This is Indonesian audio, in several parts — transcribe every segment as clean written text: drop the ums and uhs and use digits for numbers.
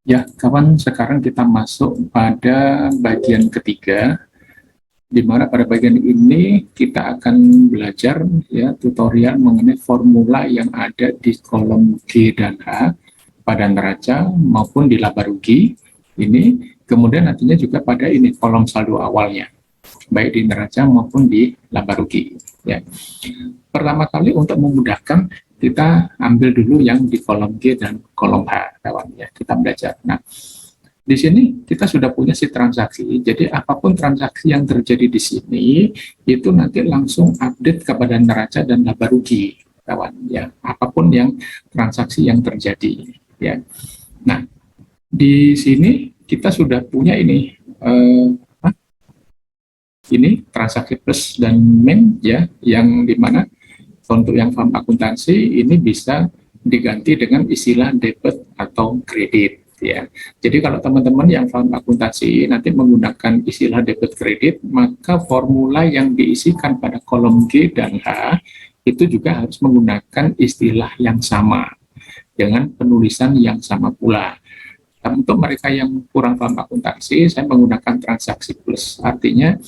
Ya, kawan, sekarang kita masuk pada bagian ketiga, di mana pada bagian ini kita akan belajar ya tutorial mengenai formula yang ada di kolom G dan H pada neraca maupun di laba rugi ini, kemudian nantinya juga pada ini kolom saldo awalnya, baik di neraca maupun di laba rugi. Ya. Pertama kali untuk memudahkan, kita ambil dulu yang di kolom G dan kolom H, kawan ya. Kita belajar. Nah, di sini kita sudah punya si transaksi, jadi apapun transaksi yang terjadi di sini itu nanti langsung update kepada neraca dan laba rugi, kawan ya. Apapun yang transaksi yang terjadi, ya. Nah, di sini kita sudah punya ini, ini transaksi plus dan min ya, yang dimana untuk yang paham akuntansi ini bisa diganti dengan istilah debit atau kredit ya. Jadi kalau teman-teman yang paham akuntansi nanti menggunakan istilah debit kredit, maka formula yang diisikan pada kolom G dan H itu juga harus menggunakan istilah yang sama dengan penulisan yang sama pula. Dan untuk mereka yang kurang paham akuntansi, saya menggunakan transaksi plus. Artinya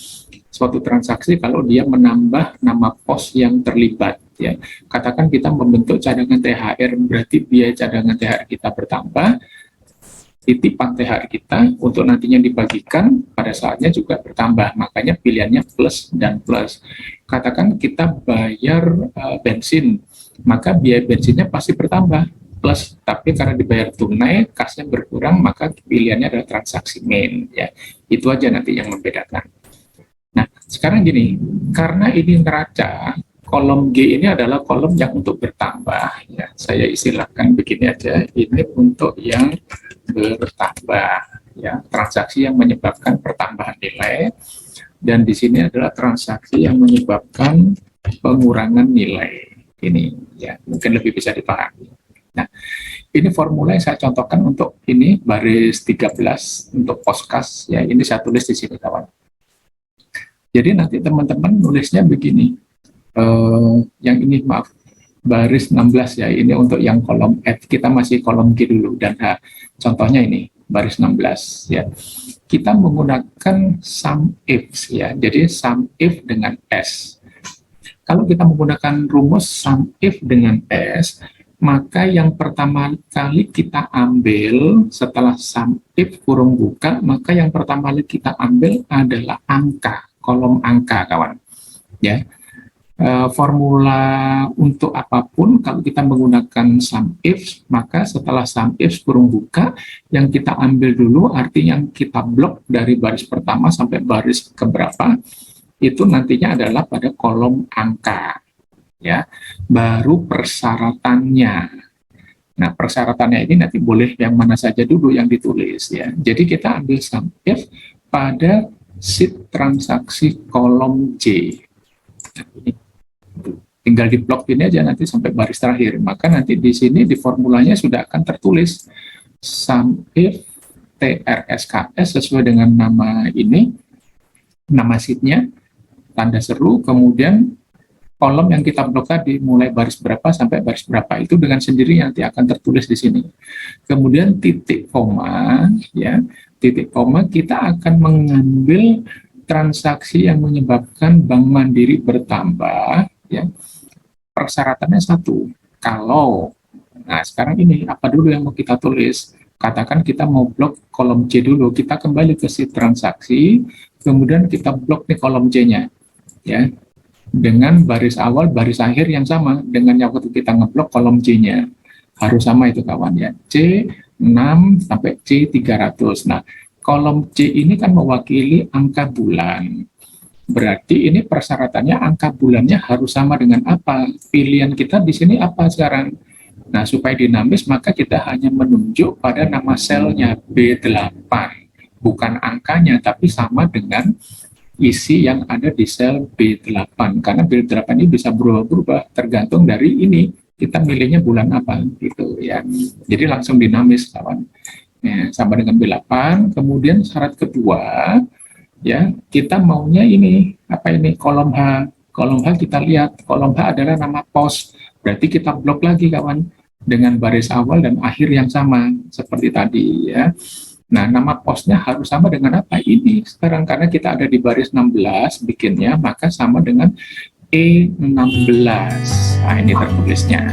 suatu transaksi kalau dia menambah nama pos yang terlibat ya. Katakan kita membentuk cadangan THR, berarti biaya cadangan THR kita bertambah, titipan THR kita untuk nantinya dibagikan pada saatnya juga bertambah, makanya pilihannya plus dan plus. Katakan kita bayar bensin, maka biaya bensinnya pasti bertambah plus, tapi karena dibayar tunai kasnya berkurang, maka pilihannya adalah transaksi min ya. Itu aja nanti yang membedakan. Nah, sekarang gini, karena ini neraca, kolom G ini adalah kolom yang untuk bertambah ya. Saya istilahkan begini aja, ini untuk yang bertambah ya, transaksi yang menyebabkan pertambahan nilai, dan di sini adalah transaksi yang menyebabkan pengurangan nilai. Ini ya, mungkin lebih bisa dipahami. Nah, ini formula yang saya contohkan untuk ini baris 13 untuk poskas ya, ini saya tulis di sini kawan. Jadi nanti teman-teman nulisnya begini, yang ini maaf, baris 16 ya, ini untuk yang kolom F, kita masih kolom G dulu, dan H, contohnya ini, baris 16 ya. Kita menggunakan sum if ya, jadi sum if dengan S. Kalau kita menggunakan rumus sum if dengan S, maka yang pertama kali kita ambil setelah sum if kurung buka, maka yang pertama kali kita ambil adalah angka, kolom angka kawan ya. Formula untuk apapun kalau kita menggunakan sum if, maka setelah sum if kurung buka, yang kita ambil dulu artinya yang kita blok dari baris pertama sampai baris keberapa itu nantinya adalah pada kolom angka ya, baru persyaratannya. Nah, persyaratannya ini nanti boleh yang mana saja dulu yang ditulis ya. Jadi kita ambil sum if pada sheet transaksi kolom J. Nah, ini tinggal di blok ini aja nanti sampai baris terakhir. Maka nanti di sini di formulanya sudah akan tertulis sum if TRSKS sesuai dengan nama ini, nama sheetnya, tanda seru, kemudian kolom yang kita blok tadi mulai baris berapa sampai baris berapa itu dengan sendiri nanti akan tertulis di sini. Kemudian titik koma ya, titik koma kita akan mengambil transaksi yang menyebabkan Bank Mandiri bertambah ya. Persyaratannya satu, kalau nah sekarang ini apa dulu yang mau kita tulis? Katakan kita mau blok kolom C dulu, kita kembali ke si transaksi, kemudian kita blok nih kolom C-nya ya, dengan baris awal, baris akhir yang sama dengan yang waktu kita ngeblok kolom C-nya. Harus sama itu kawan ya. C6 sampai C300. Nah, kolom C ini kan mewakili angka bulan. Berarti ini persyaratannya angka bulannya harus sama dengan apa? Pilihan kita di sini apa sekarang? Nah, supaya dinamis maka kita hanya menunjuk pada nama selnya B8. Bukan angkanya, tapi sama dengan isi yang ada di sel B8, karena B8 ini bisa berubah-ubah tergantung dari ini kita milihnya bulan apa gitu ya. Jadi langsung dinamis kawan ya, sama dengan B8. Kemudian syarat kedua ya, kita maunya ini apa, ini kolom H. Kolom H kita lihat, kolom H adalah nama pos, berarti kita blok lagi kawan. dengan baris awal dan akhir yang sama seperti tadi ya. Nah, nama posnya harus sama dengan apa? Ini sekarang karena kita ada di baris 16 bikinnya, maka sama dengan E16. Nah, ini tertulisnya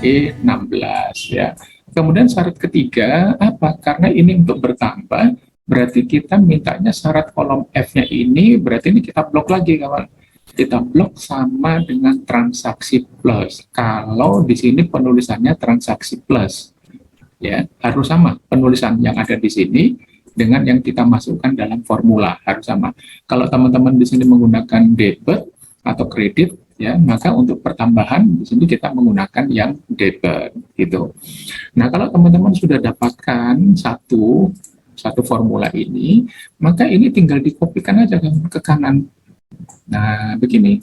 E16 ya. Kemudian syarat ketiga apa? Karena ini untuk bertambah, berarti kita mintanya syarat kolom F-nya ini, berarti ini kita blok lagi kawan. Kita blok sama dengan transaksi plus. Kalau di sini penulisannya transaksi plus, ya harus sama penulisan yang ada di sini dengan yang kita masukkan dalam formula harus sama. Kalau teman-teman di sini menggunakan debit atau kredit, ya maka untuk pertambahan di sini kita menggunakan yang debit gitu. Nah, kalau teman-teman sudah dapatkan satu formula ini, maka ini tinggal dikopikan aja ke kanan. Nah, begini.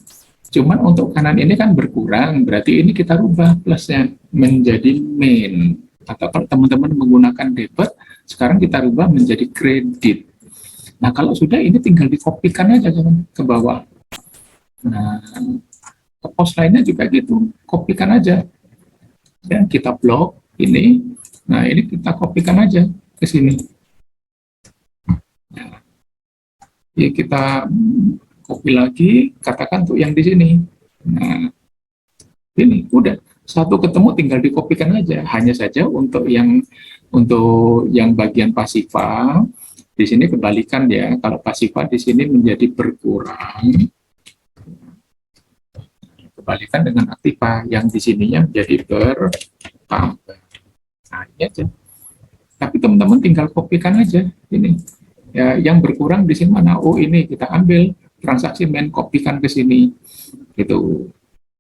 Cuman untuk kanan ini kan berkurang, berarti ini kita rubah plusnya menjadi main. Atau kalau teman-teman menggunakan debit, sekarang kita rubah menjadi kredit. Nah, kalau sudah ini tinggal dikopikan aja ke bawah. Nah, ke pos lainnya juga gitu, kopikan aja. Ya, kita blok ini. Nah, ini kita kopikan aja ke sini. Nah, ya kita copy lagi, katakan untuk yang di sini. Nah, ini udah satu ketemu tinggal dikopikan aja. Hanya saja untuk yang bagian pasifa di sini kebalikan ya. Kalau pasifa di sini menjadi berkurang, kebalikan dengan aktiva yang di sininya menjadi bertambah. Nah, ini aja. Tapi teman-teman tinggal kopikan aja ini. Ya, yang berkurang di sini mana? Oh, ini kita ambil transaksi main, kopikan ke sini. Gitu.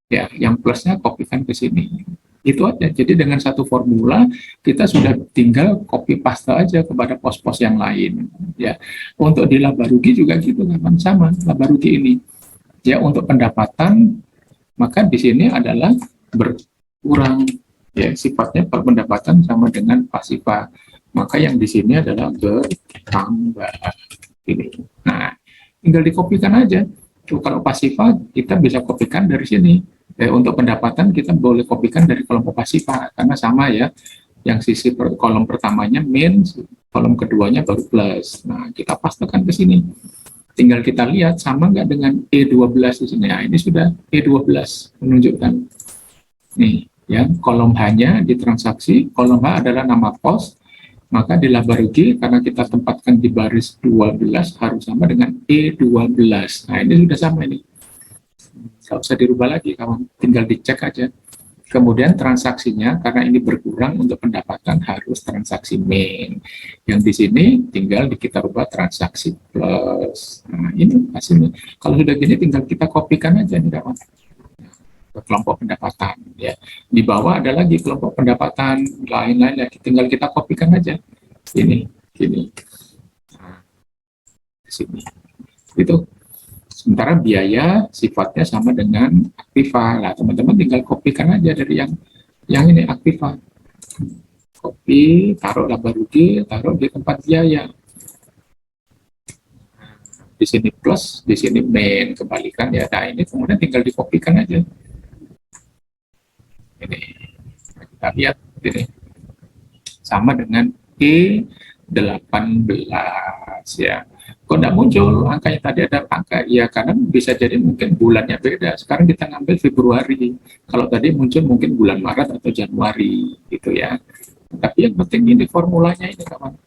Ya, yang plusnya kopikan ke sini. Itu aja. Jadi dengan satu formula kita sudah tinggal copy paste aja kepada pos-pos yang lain. Ya, untuk di laba rugi juga gitu kan, sama laba rugi ini. Ya, untuk pendapatan maka di sini adalah berkurang. Ya, sifatnya pendapatan sama dengan pasifa. Maka yang di sini adalah bertambah. Ini. Nah, tinggal dikopikan aja. Tuh, kalau pasifa kita bisa kopikan dari sini. Untuk pendapatan kita boleh kopikan dari kelompok pasifa karena sama ya. Yang sisi kolom pertamanya min, kolom keduanya baru plus. Nah, kita pastekan ke sini. Tinggal kita lihat sama nggak dengan E12 di sini. Nah, ini sudah E12 menunjukkan. Nih, ya, kolom H-nya di transaksi, kolom H adalah nama pos, maka di laba rugi karena kita tempatkan di baris 12 harus sama dengan E12. Nah, ini sudah sama ini. Nggak usah dirubah lagi, kawan. Tinggal dicek aja. Kemudian transaksinya, karena ini berkurang untuk pendapatan harus transaksi main. Yang di sini tinggal kita rubah transaksi plus. Nah, ini hasilnya. Kalau sudah gini tinggal kita kopikan aja nih, kawan. Ke kelompok pendapatan. Ya. Di bawah ada lagi kelompok pendapatan lain-lain, ya. Tinggal kita kopikan aja. Ini, gini. Nah, di sini. Itu. Sementara biaya sifatnya sama dengan aktiva. Nah, teman-teman tinggal kopikan aja dari yang ini aktiva. Copy, taruh laba rugi, taruh di tempat biaya. Di sini plus, di sini main, kebalikan ya. Nah, ini kemudian tinggal dikopikan aja. Ini kita lihat ini sama dengan E18 ya. Kok tidak muncul angkanya tadi ada angka ya karena bisa jadi mungkin bulannya beda. Sekarang kita ngambil Februari. Kalau tadi muncul mungkin bulan Maret atau Januari gitu ya. Tapi yang penting ini formulanya ini kawan.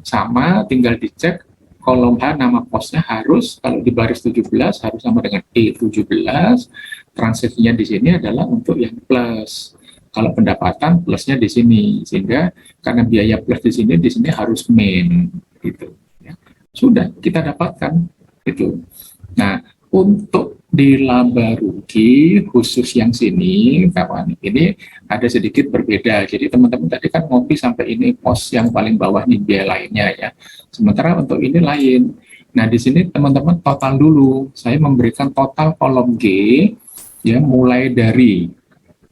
Sama tinggal dicek kolom H nama posnya harus kalau di baris 17 harus sama dengan E17. Transaksinya di sini adalah untuk yang plus. Kalau pendapatan plusnya di sini sehingga karena biaya plus di sini harus main gitu. Sudah kita dapatkan itu. Nah, untuk di laba rugi khusus yang sini kawan ini ada sedikit berbeda. Jadi teman-teman tadi kan ngopi sampai ini pos yang paling bawah nih biaya lainnya ya. Sementara untuk ini lain. Nah, di sini teman-teman total dulu. Saya memberikan total kolom G ya mulai dari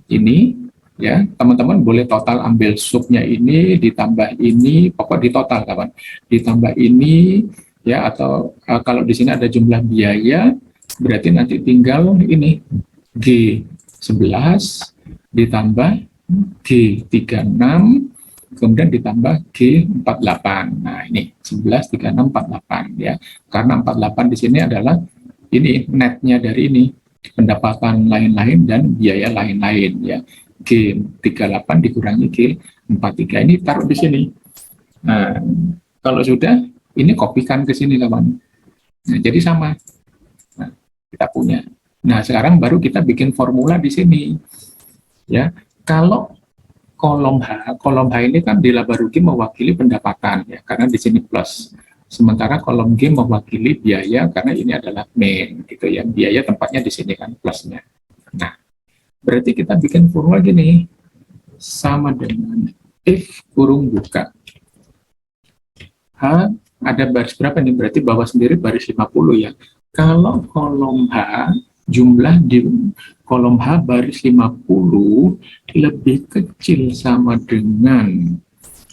ini ya. Teman-teman boleh total ambil subnya ini ditambah ini pokok di total kawan. Ditambah ini ya atau kalau di sini ada jumlah biaya berarti nanti tinggal ini G11 ditambah G36 kemudian ditambah G48. Nah, ini 11, 36, 48 ya. Karena 48 di sini adalah ini netnya dari ini, pendapatan lain-lain dan biaya lain-lain ya. G38 dikurangi G43 ini taruh di sini. Nah, kalau sudah ini kopikan ke sini kawan. Nah, jadi sama. Nah, kita punya. Nah, sekarang baru kita bikin formula di sini. Ya, kalau kolom H ini kan di laba rugi mewakili pendapatan ya, karena di sini plus. Sementara kolom G mewakili biaya karena ini adalah main gitu ya. Biaya tempatnya di sini kan plusnya. Nah, berarti kita bikin formula gini. Sama dengan if kurung buka. H ada baris berapa nih? Berarti bawah sendiri baris 50 ya. Kalau kolom H jumlah di kolom H baris 50 lebih kecil sama dengan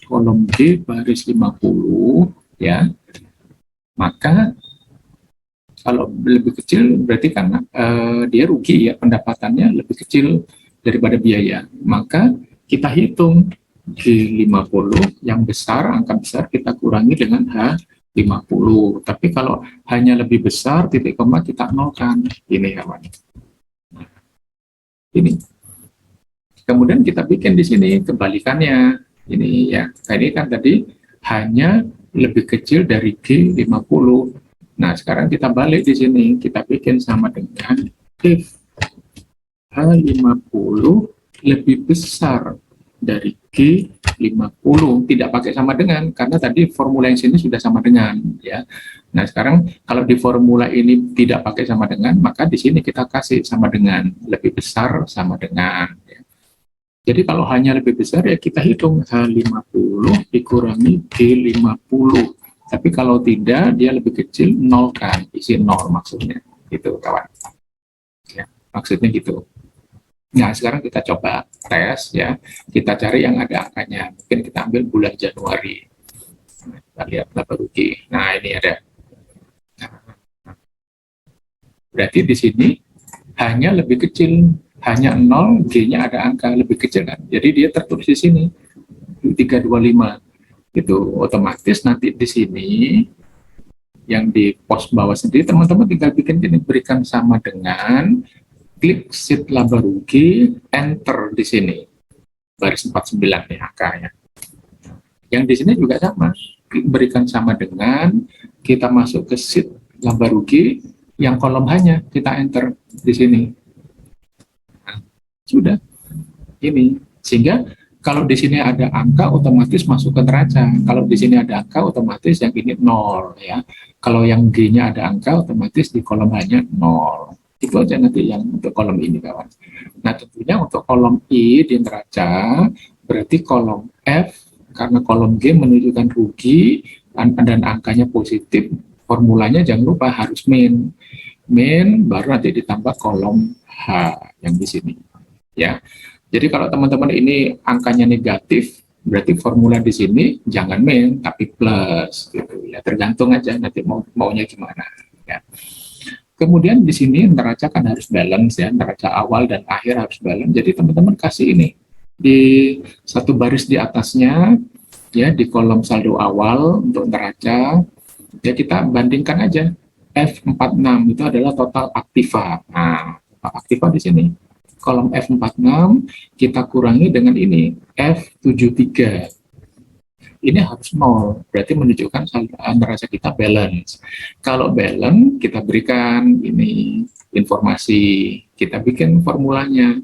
kolom G baris 50 ya, maka kalau lebih kecil berarti karena dia rugi ya, pendapatannya lebih kecil daripada biaya, maka kita hitung G50 yang besar, angka besar kita kurangi dengan H50. Tapi kalau hanya lebih besar, titik koma kita nolkan. Ini kawan. Ini. Kemudian kita bikin di sini kebalikannya. Ini ya, ini kan tadi hanya lebih kecil dari G50. Nah, sekarang kita balik di sini, kita bikin sama dengan if H50 lebih besar dari G50, tidak pakai sama dengan, karena tadi formula yang sini sudah sama dengan ya. Nah, sekarang kalau di formula ini tidak pakai sama dengan, maka di sini kita kasih sama dengan, lebih besar sama dengan ya. Jadi kalau hanya lebih besar ya kita hitung H50 dikurangi G50. Tapi kalau tidak, dia lebih kecil, nol kan, isi nol maksudnya gitu kawan ya, maksudnya gitu. Nah, sekarang kita coba tes ya. Kita cari yang ada angkanya. Mungkin kita ambil bulan Januari. Nah, kita lihat laba rugi. Nah, ini ada. Berarti di sini hanya lebih kecil, hanya 0, G-nya ada angka lebih kecil kan. Jadi dia tertulis di sini 325. Itu otomatis nanti di sini yang di pos bawah sendiri teman-teman tinggal bikin ini, berikan sama dengan, klik sheet laba rugi, enter di sini baris 49 nih angkanya. Yang di sini juga sama, klik berikan sama dengan, kita masuk ke sheet laba rugi, yang kolom hanya kita enter di sini. Nah, sudah ini, sehingga kalau di sini ada angka otomatis masuk ke neraca. Kalau di sini ada angka otomatis yang ini 0 ya. Kalau yang G-nya ada angka otomatis di kolom hanya 0. Itu aja nanti yang untuk kolom ini kawan. Nah, tentunya untuk kolom I di neraca berarti kolom F, karena kolom G menunjukkan rugi dan angkanya positif, formulanya jangan lupa harus min baru nanti ditambah kolom H yang di sini ya. Jadi kalau teman-teman ini angkanya negatif, berarti formula di sini jangan min tapi plus gitu ya, tergantung aja nanti maunya gimana ya. Kemudian di sini neraca kan harus balance ya, neraca awal dan akhir harus balance. Jadi teman-teman kasih ini di satu baris di atasnya ya, di kolom saldo awal untuk neraca ya, kita bandingkan aja F46 itu adalah total aktiva. Nah, total aktiva di sini kolom F46 kita kurangi dengan ini F73. Ini harus 0, berarti menunjukkan neraca kita balance. Kalau balance, kita berikan ini informasi, kita bikin formulanya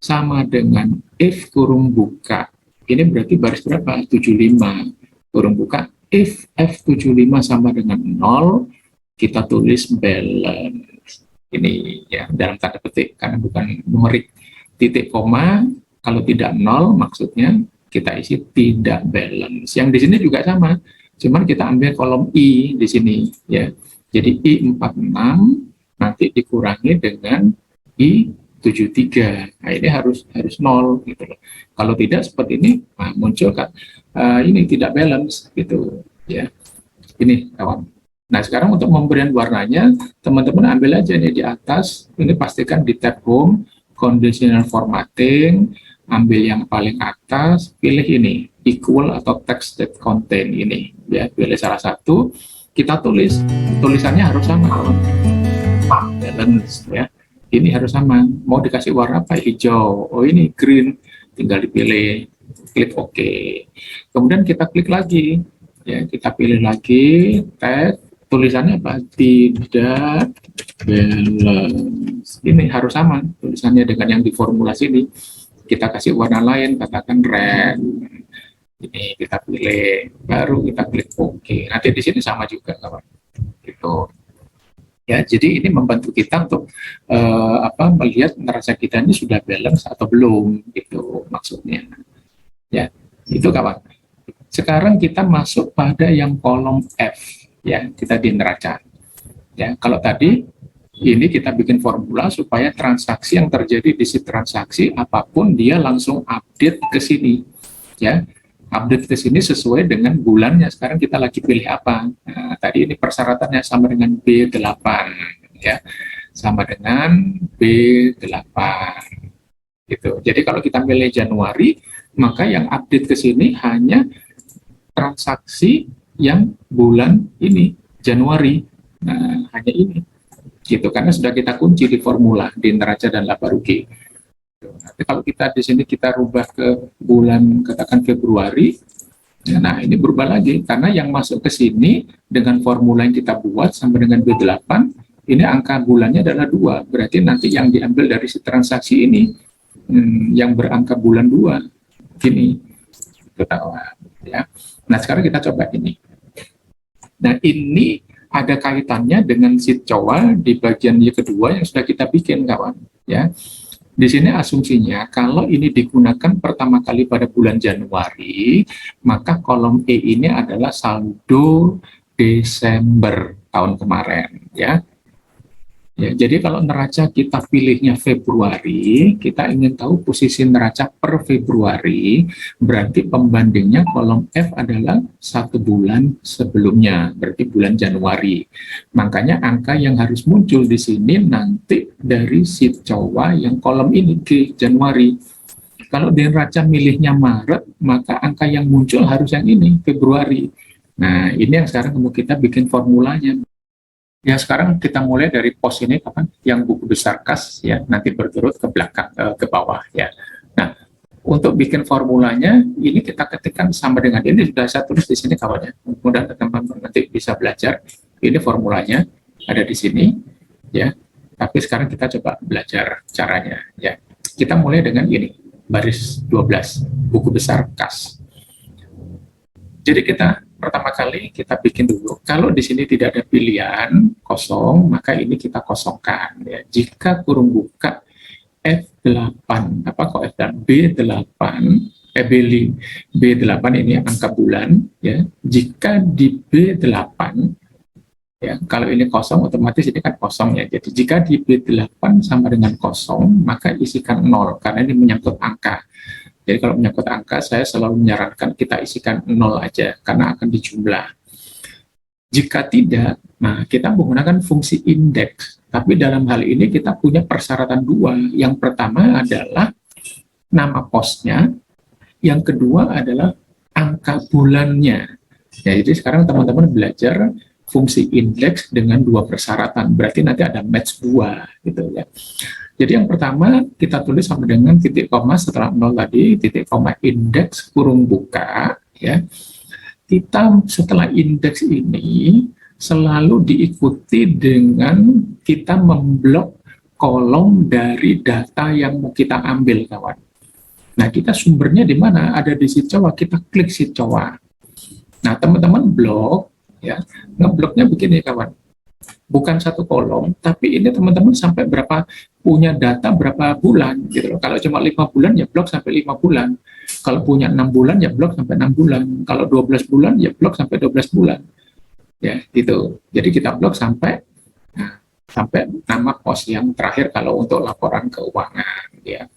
sama dengan if kurung buka. Ini berarti baris berapa? 75. Kurung buka, if F75 sama dengan 0, kita tulis balance. Ini ya dalam tanda petik, karena bukan numerik. Titik koma, kalau tidak 0 maksudnya kita isi tidak balance. Yang di sini juga sama, cuman kita ambil kolom I di sini ya. Jadi I46 nanti dikurangi dengan I73. Nah, ini harus 0 gitu loh. Kalau tidak seperti ini, nah, muncul kan ini tidak balance gitu ya. Ini kawan. Nah, sekarang untuk pemberian warnanya, teman-teman ambil aja nih di atas, ini pastikan di tab home, conditional formatting, ambil yang paling atas, pilih ini, equal atau text that contain ini, ya, pilih salah satu, kita tulis, tulisannya harus sama, kawan. Balance, ya, ini harus sama, mau dikasih warna apa, hijau, oh ini green, tinggal dipilih, klik OK, kemudian kita klik lagi, ya, kita pilih lagi, tag, tulisannya apa, tidak balance, ini harus sama tulisannya dengan yang di formulasi ini. Kita kasih warna lain, katakan red. Ini kita pilih, baru kita klik OK. Nanti di sini sama juga, kawan. Gitu. Ya, jadi ini membantu kita untuk melihat neraca kita ini sudah balance atau belum, gitu maksudnya. Ya, itu kawan. Sekarang kita masuk pada yang kolom F, ya, kita di neraca. Ya, kalau tadi ini kita bikin formula supaya transaksi yang terjadi di si transaksi apapun dia langsung update ke sini, ya, update ke sini sesuai dengan bulannya. Sekarang kita lagi pilih apa? Nah, tadi ini persyaratannya sama dengan B8, ya, sama dengan B8, gitu. Jadi kalau kita pilih Januari, maka yang update ke sini hanya transaksi yang bulan ini Januari. Nah, hanya ini. Gitu, karena sudah kita kunci di formula di neraca dan laba rugi. Nanti kalau kita di sini kita rubah ke bulan katakan Februari, nah ini berubah lagi karena yang masuk ke sini dengan formula yang kita buat sampai dengan B8 ini angka bulannya adalah 2, berarti nanti yang diambil dari si transaksi ini yang berangka bulan 2 gini, ketahuan, ya. Nah sekarang kita coba ini. Nah ini ada kaitannya dengan sheet COA di bagian yang kedua yang sudah kita bikin, kawan, ya. Di sini asumsinya kalau ini digunakan pertama kali pada bulan Januari, maka kolom E ini adalah saldo Desember tahun kemarin, ya. Ya, jadi kalau neraca kita pilihnya Februari, kita ingin tahu posisi neraca per Februari, berarti pembandingnya kolom F adalah 1 bulan sebelumnya, berarti bulan Januari. Makanya angka yang harus muncul di sini nanti dari sheet COA yang kolom ini di Januari. Kalau di neraca milihnya Maret, maka angka yang muncul harus yang ini, Februari. Nah, ini yang sekarang mau kita bikin formulanya. Ya sekarang kita mulai dari pos ini kapan yang buku besar kas, ya, nanti berturut ke belakang ke bawah, ya. Nah untuk bikin formulanya ini kita ketikkan sama dengan ini, sudah saya tulis di sini, kawan, ya, mudah teman-teman nanti bisa belajar. Ini formulanya ada di sini, ya, tapi sekarang kita coba belajar caranya, ya. Kita mulai dengan ini, baris 12 buku besar kas. Jadi kita pertama kali kita bikin dulu. Kalau di sini tidak ada pilihan kosong, maka ini kita kosongkan. Ya. Jika kurung buka F8, apa kok F8? B8, B8 ini angka bulan. Ya. Jika di B8, ya, kalau ini kosong, otomatis ini kan kosong, ya. Jadi jika di B8 sama dengan kosong, maka isikan 0, karena ini menyangkut angka. Jadi kalau menyangkut angka, saya selalu menyarankan kita isikan 0 aja, karena akan dijumlah. Jika tidak, nah kita menggunakan fungsi indeks. Tapi dalam hal ini kita punya persyaratan 2. Yang pertama adalah nama posnya, yang kedua adalah angka bulannya. Ya, jadi sekarang teman-teman belajar fungsi indeks dengan 2 persyaratan, berarti nanti ada match 2, gitu ya. Jadi yang pertama kita tulis sama dengan titik koma setelah 0 tadi, titik koma indeks kurung buka, ya. Kita setelah indeks ini selalu diikuti dengan kita memblok kolom dari data yang mau kita ambil, kawan. Nah, kita sumbernya di mana? Ada di sheet COA, kita klik sheet COA. Nah, teman-teman blok, ya, ngebloknya begini, kawan. Bukan satu kolom, tapi ini teman-teman sampai berapa punya data berapa bulan gitu loh. Kalau cuma 5 bulan ya blok sampai 5 bulan. Kalau punya 6 bulan ya blok sampai 6 bulan. Kalau 12 bulan ya blok sampai 12 bulan. Ya, gitu. Jadi kita blok sampai sampai nama pos yang terakhir kalau untuk laporan keuangan, ya.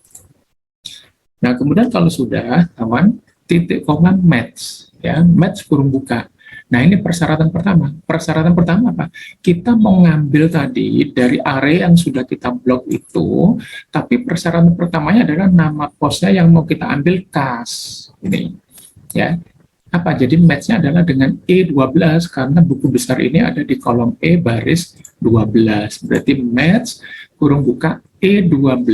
Nah, kemudian kalau sudah, kawan, titik koma match, ya, match kurung buka. Nah, ini persyaratan pertama. Persyaratan pertama apa? Kita mau ngambil tadi dari area yang sudah kita blok itu, tapi persyaratan pertamanya adalah nama posnya yang mau kita ambil kas. Ini, ya. Apa? Jadi match-nya adalah dengan E12 karena buku besar ini ada di kolom E baris 12. Berarti match kurung buka E12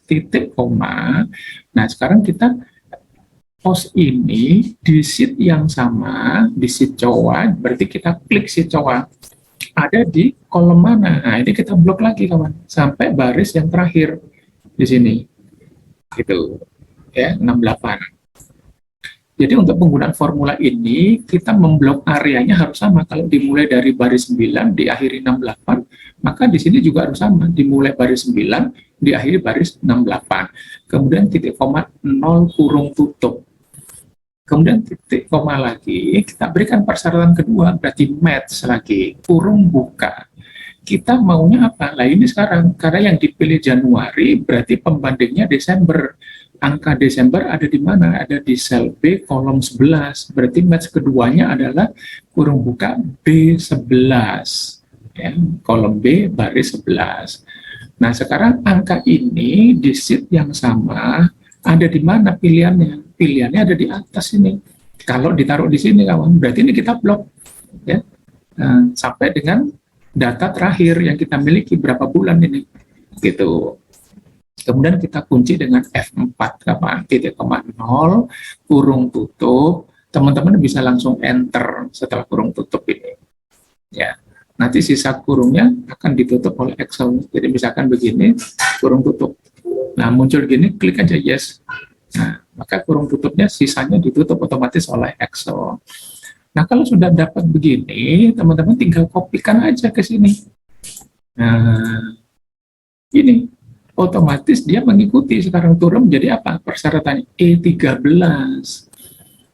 titik koma. Nah, sekarang kita post ini di sheet yang sama, di sheet cowok, berarti kita klik sheet cowok. Ada di kolom mana? Nah, ini kita blok lagi, kawan. Sampai baris yang terakhir di sini. Gitu. Ya, 68. Jadi untuk penggunaan formula ini, kita memblok areanya harus sama. Kalau dimulai dari baris 9, diakhiri 68, maka di sini juga harus sama. Dimulai baris 9, diakhiri baris 68. Kemudian titik koma 0 kurung tutup. Kemudian titik koma lagi, kita berikan persyaratan kedua, berarti match lagi, kurung buka. Kita maunya apa? Nah ini sekarang, karena yang dipilih Januari, berarti pembandingnya Desember. Angka Desember ada di mana? Ada di sel B kolom 11. Berarti match keduanya adalah kurung buka B11. Ya, kolom B baris 11. Nah sekarang angka ini di sheet yang sama, ada di mana pilihannya? Pilihannya ada di atas ini. Kalau ditaruh di sini, kawan, berarti ini kita blok. Ya. Nah, sampai dengan data terakhir yang kita miliki berapa bulan ini. Gitu. Kemudian kita kunci dengan F4, kawan, titik koma 0, kurung tutup. Teman-teman bisa langsung enter setelah kurung tutup ini. Ya. Nanti sisa kurungnya akan ditutup oleh Excel. Jadi misalkan begini, kurung tutup. Nah, muncul gini, klik aja yes. Nah, maka kurung tutupnya sisanya ditutup otomatis oleh Excel. Nah, kalau sudah dapat begini, teman-teman tinggal kopikan aja ke sini. Nah, ini otomatis dia mengikuti. Sekarang turun menjadi apa? Persyaratannya E13.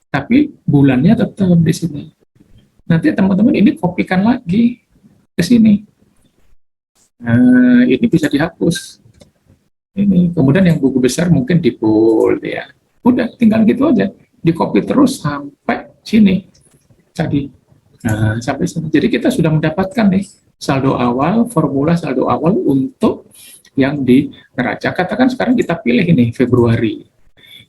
Tapi bulannya tetap di sini. Nanti teman-teman ini kopikan lagi ke sini. Nah, ini bisa dihapus. Ini kemudian yang buku besar mungkin di bold ya. Udah tinggal gitu aja, di copy terus sampai sini tadi. Nah, sampai sini. Jadi kita sudah mendapatkan nih saldo awal, formula saldo awal untuk yang di neraca. Katakan sekarang kita pilih ini Februari.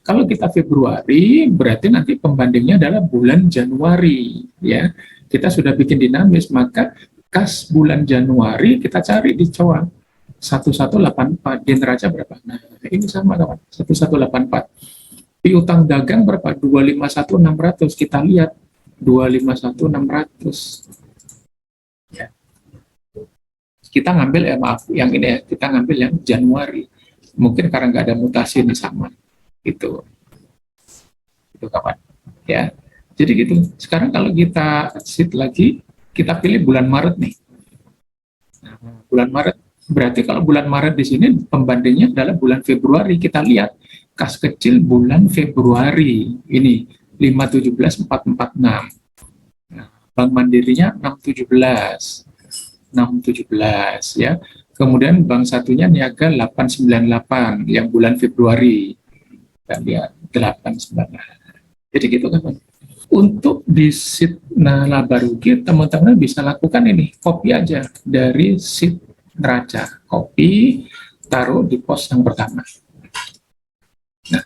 Kalau kita Februari, berarti nanti pembandingnya adalah bulan Januari ya. Kita sudah bikin dinamis, maka kas bulan Januari kita cari di cowok. 1184 di neraca berapa? Nah, ini sama kawan, 1184. Piutang dagang berapa? 251600. Kita lihat 251600. Ya. Kita ngambil maaf, yang ini ya, kita ngambil yang Januari. Mungkin karena nggak ada mutasi ini sama. Itu kawan. Ya. Jadi gitu. Sekarang kalau kita sheet lagi, kita pilih bulan Maret nih. Nah, bulan Maret. Berarti kalau bulan Maret di sini pembandingnya adalah bulan Februari. Kita lihat kas kecil bulan Februari ini 517446. Nah, Bank Mandirinya 617. 617 ya. Kemudian bank satunya niaga 898 yang bulan Februari. Kita lihat 898. Jadi gitu kan. Untuk di sheet laba rugi teman-teman bisa lakukan ini, copy aja dari sheet neraca, copy, taruh di pos yang pertama. Nah,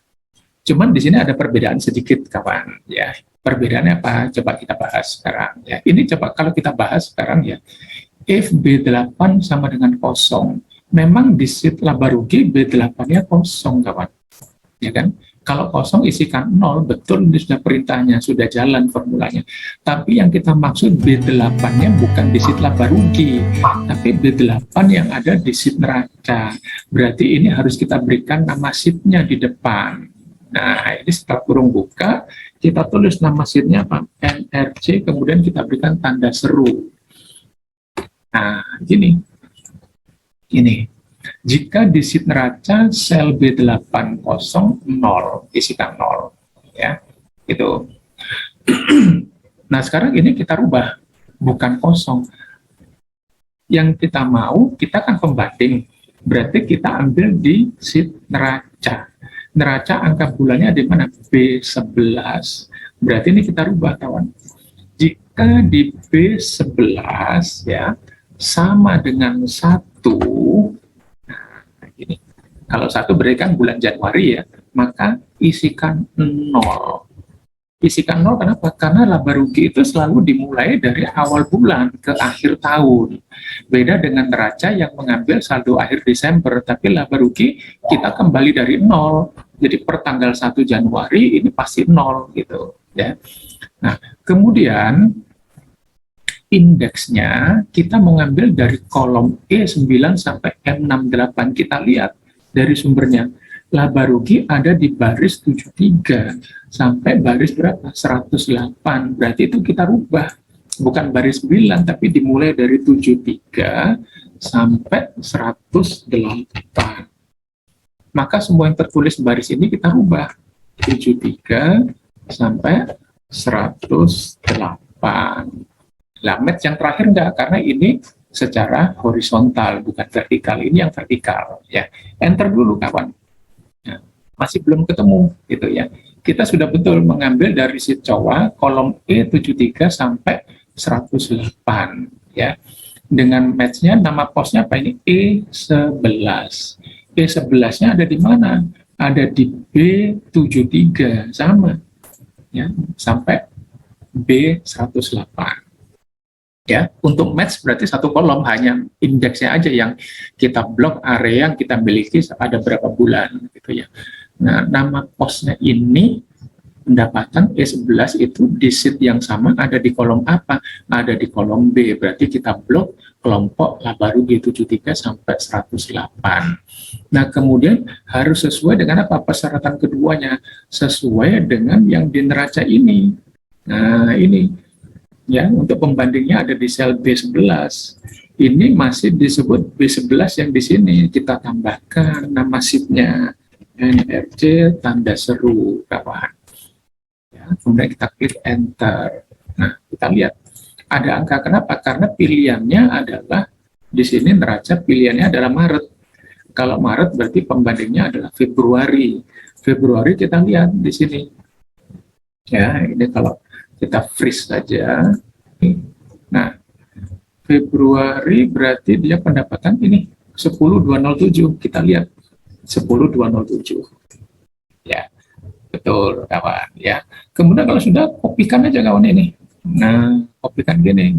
cuman di sini ada perbedaan sedikit, kawan. Ya, perbedaannya apa? Coba kita bahas sekarang. Ya, ini coba kalau kita bahas sekarang ya, if B8 sama dengan kosong, memang di sheet laba rugi B8-nya kosong, kawan. Ya kan? Kalau kosong isikan 0, betul ini sudah perintahnya, sudah jalan formulanya. Tapi yang kita maksud B8-nya bukan di sheet laba rugi, tapi B8 yang ada di sheet neraca. Berarti ini harus kita berikan nama sheet-nya di depan. Nah, ini setelah kurung buka, kita tulis nama sheet-nya apa? NRC, kemudian kita berikan tanda seru. Nah, gini. Ini. Jika di sheet neraca sel B80 0, isikan 0 ya. Itu. Nah, sekarang ini kita rubah bukan kosong. Yang kita mau, kita kan pembanding. Berarti kita ambil di sheet neraca. Neraca angka bulannya di mana? B11. Berarti ini kita rubah, kawan. maka di B11 ya sama dengan 1. Nah, ini kalau 1 berarti kan bulan Januari ya, maka isikan 0. Isikan 0 kenapa? Karena laba rugi itu selalu dimulai dari awal bulan ke akhir tahun. Beda dengan neraca yang mengambil saldo akhir Desember, tapi laba rugi kita kembali dari 0. Jadi per tanggal 1 Januari ini pasti 0 gitu ya. Nah, kemudian indeksnya kita mengambil dari kolom E9 sampai M68. Kita lihat dari sumbernya. Laba rugi ada di baris 73 sampai baris berapa? 108. Berarti itu kita rubah. Bukan baris 9, tapi dimulai dari 73 sampai 108. Maka semua yang tertulis baris ini kita rubah. 73 sampai 108. Nah, match yang terakhir enggak, karena ini secara horizontal, bukan vertikal. Ini yang vertikal. Ya, enter dulu kawan. Nah, masih belum ketemu gitu ya. Kita sudah betul mengambil dari sheet COA kolom E73 sampai 108 ya. Dengan matchnya nama posnya apa ini? E11. E11-nya ada di mana? Ada di B73 sama ya, sampai B108. Ya, untuk match berarti satu kolom, hanya indeksnya aja yang kita blok, area yang kita miliki ada berapa bulan gitu ya. Nah, nama posnya ini pendapatan E11 itu di sheet yang sama ada di kolom apa? Ada di kolom B, berarti kita blok kelompok laba rugi 73 sampai 108. Nah, kemudian harus sesuai dengan apa persyaratan keduanya? Sesuai dengan yang di neraca ini. Nah, ini ya, untuk pembandingnya ada di sel B11. Ini masih disebut B11 yang di sini. Kita tambahkan nama sheet-nya NRC tanda seru kawan. Ya, kemudian kita klik enter. Nah, kita lihat ada angka. Kenapa? Karena pilihannya adalah di sini neraca pilihannya adalah Maret. Kalau Maret berarti pembandingnya adalah Februari. Februari kita lihat di sini. Ya, ini kalau kita freeze saja. Nah, Februari berarti dia pendapatan ini 10.207. Kita lihat 10.207. Ya, betul kawan ya. Kemudian kalau sudah, kopikan aja kawan ini. Nah, kopikan gini.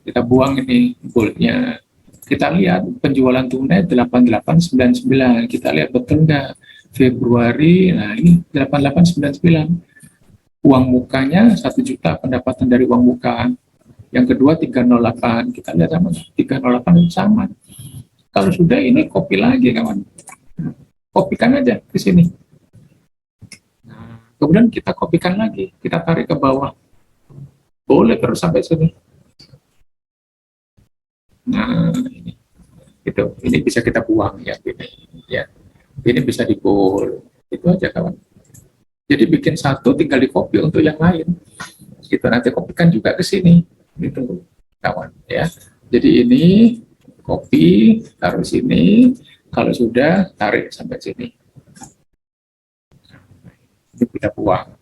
Kita buang ini boldnya. Kita lihat penjualan tunai 8899. Kita lihat betul enggak? Februari, nah ini 8899. Uang mukanya 1 juta, pendapatan dari uang muka. Yang kedua 308, kita lihat sama 308 sama. Kalau sudah ini copy lagi kawan. Kopikan aja ke sini. Nah, kemudian kita kopikan lagi, kita tarik ke bawah. Boleh terus sampai sini. Nah, ini. Itu, ini bisa kita buang ya, ini. Ya. Ini bisa di bold. Itu aja kawan. Jadi bikin satu tinggal di copy untuk yang lain. Kita nanti kopikan juga ke sini. Itu kawan ya. Jadi ini copy, taruh sini. Kalau sudah, tarik sampai sini. Ini kita buang.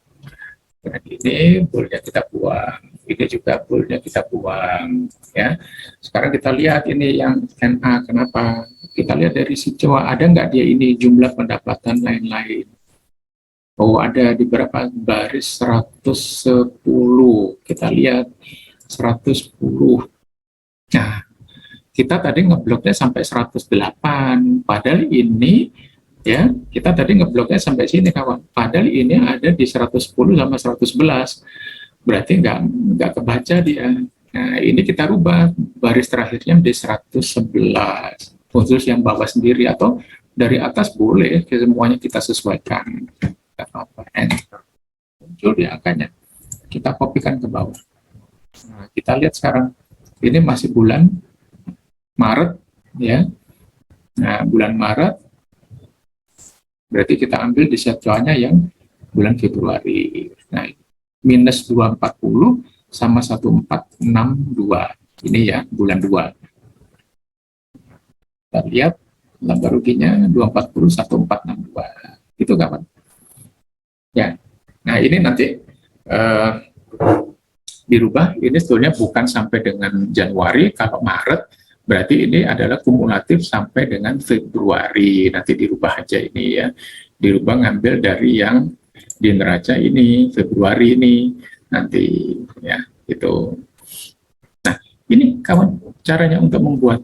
Dan ini boolnya kita buang. Ini juga boolnya kita buang. Ya. Sekarang kita lihat ini yang NA. Kenapa? Kita lihat dari si COA, ada nggak dia ini jumlah pendapatan lain-lain. Oh, ada di berapa baris 110. Kita lihat 110. Nah, kita tadi ngebloknya sampai 108. Padahal ini ya, kita tadi ngebloknya sampai sini kawan. Padahal ini ada di 110 sama 111. Berarti nggak kebaca dia. Nah, ini kita rubah baris terakhirnya di 111. Khusus yang bawah sendiri atau dari atas boleh, semuanya kita sesuaikan. Apa enter, muncul di angkanya, kita kopikan ke bawah. Nah, kita lihat sekarang ini masih bulan Maret ya. Nah, bulan Maret berarti kita ambil di set COA-nya yang bulan Februari. Nah, minus 240 sama 1462 ini ya, bulan 2. Kita lihat laba ruginya 240 1462 itu kawan ya. Nah, ini nanti dirubah, ini sebetulnya bukan sampai dengan Januari. Kalau Maret berarti ini adalah kumulatif sampai dengan Februari. Nanti dirubah aja ini ya, dirubah ngambil dari yang di neraca ini Februari ini nanti ya, itu. Nah, ini kawan caranya untuk membuat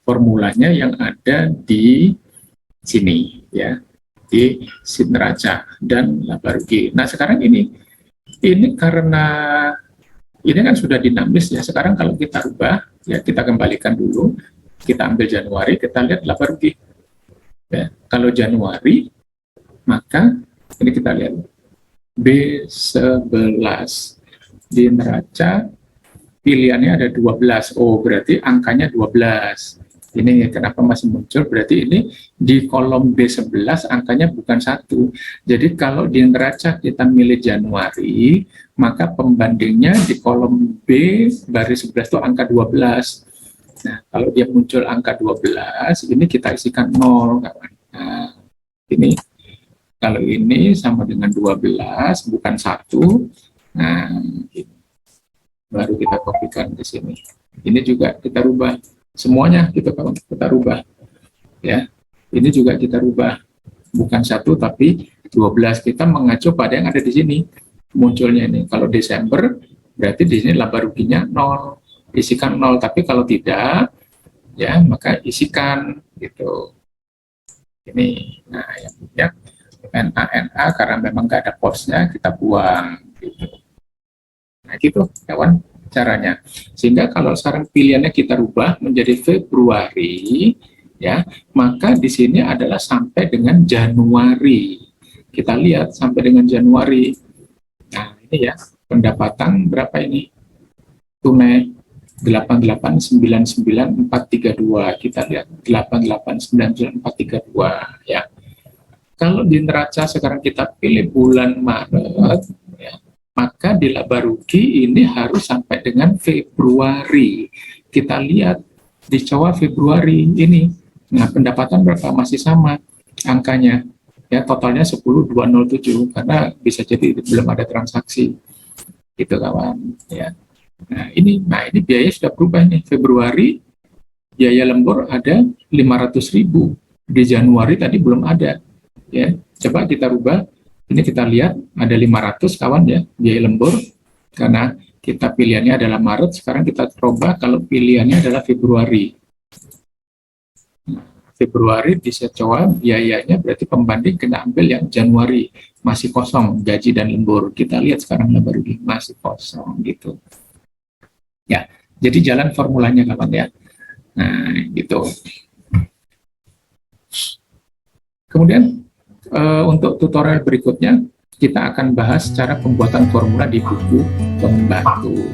formulanya yang ada di sini ya, di sheet neraca dan laba rugi. Nah, sekarang ini karena ini kan sudah dinamis ya. Sekarang kalau kita rubah ya, kita kembalikan dulu, kita ambil Januari, kita lihat laba rugi ya. Kalau Januari, maka ini kita lihat B11 di neraca pilihannya ada 12. Oh, berarti angkanya 12. Ini kenapa masih muncul, berarti ini di kolom B11 angkanya bukan 1. Jadi kalau di neraca kita milih Januari, maka pembandingnya di kolom B baris 11 itu angka 12. Nah, kalau dia muncul angka 12, ini kita isikan 0, kawan. Nah, ini kalau ini sama dengan 12, bukan 1. Nah, ini baru kita kopikan ke sini. Ini juga kita rubah. Semuanya gitu kalau kita rubah ya, ini juga kita rubah, bukan 1 tapi 12. Kita mengacu pada yang ada di sini munculnya ini. Kalau Desember berarti di sini laba ruginya 0, isikan 0. Tapi kalau tidak ya, maka isikan gitu ini. Nah, yang punya NA karena memang nggak ada posnya, kita buang gitu. Nah, gitu kawan caranya. Sehingga kalau sekarang pilihannya kita rubah menjadi Februari ya, maka di sini adalah sampai dengan Januari. Kita lihat sampai dengan Januari. Nah, ini ya, pendapatan berapa ini? Tunai 8899.432. Kita lihat 8899.432 ya. Kalau di neraca sekarang kita pilih bulan Maret ya, maka di laba rugi ini harus sampai dengan Februari. Kita lihat di Jawa Februari ini. Nah, pendapatan berapa? Masih sama angkanya. Ya, totalnya 10.207 karena bisa jadi belum ada transaksi. Gitu kawan, ya. Nah, ini biaya sudah berubah nih. Februari biaya lembur ada 500.000. Di Januari tadi belum ada. Ya, coba kita rubah. Ini kita lihat ada 500 kawan ya, biaya lembur, karena kita pilihannya adalah Maret. Sekarang kita coba kalau pilihannya adalah Februari. Februari bisa coba biayanya, berarti pembanding kena ambil yang Januari, masih kosong gaji dan lembur. Kita lihat sekarang laba rugi masih kosong gitu. Ya, jadi jalan formulanya kawan ya. Nah, gitu. Kemudian untuk tutorial berikutnya kita akan bahas cara pembuatan formula di buku pembantu.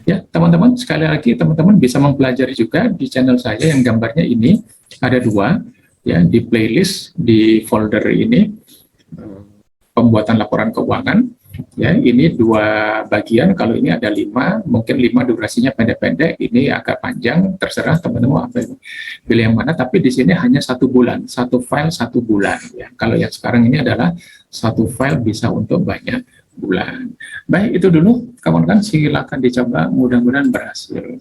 Ya, teman-teman, sekali lagi teman-teman bisa mempelajari juga di channel saya yang gambarnya ini ada 2 ya, di playlist di folder ini pembuatan laporan keuangan. Ya, ini 2 bagian. Kalau ini ada 5, mungkin 5 durasinya pendek-pendek, ini agak panjang, terserah teman-teman pilih yang mana. Tapi di sini hanya 1 bulan, 1 file 1 bulan. Ya, kalau yang sekarang ini adalah 1 file bisa untuk banyak bulan. Baik, itu dulu kawan-kawan, silakan dicoba, mudah-mudahan berhasil.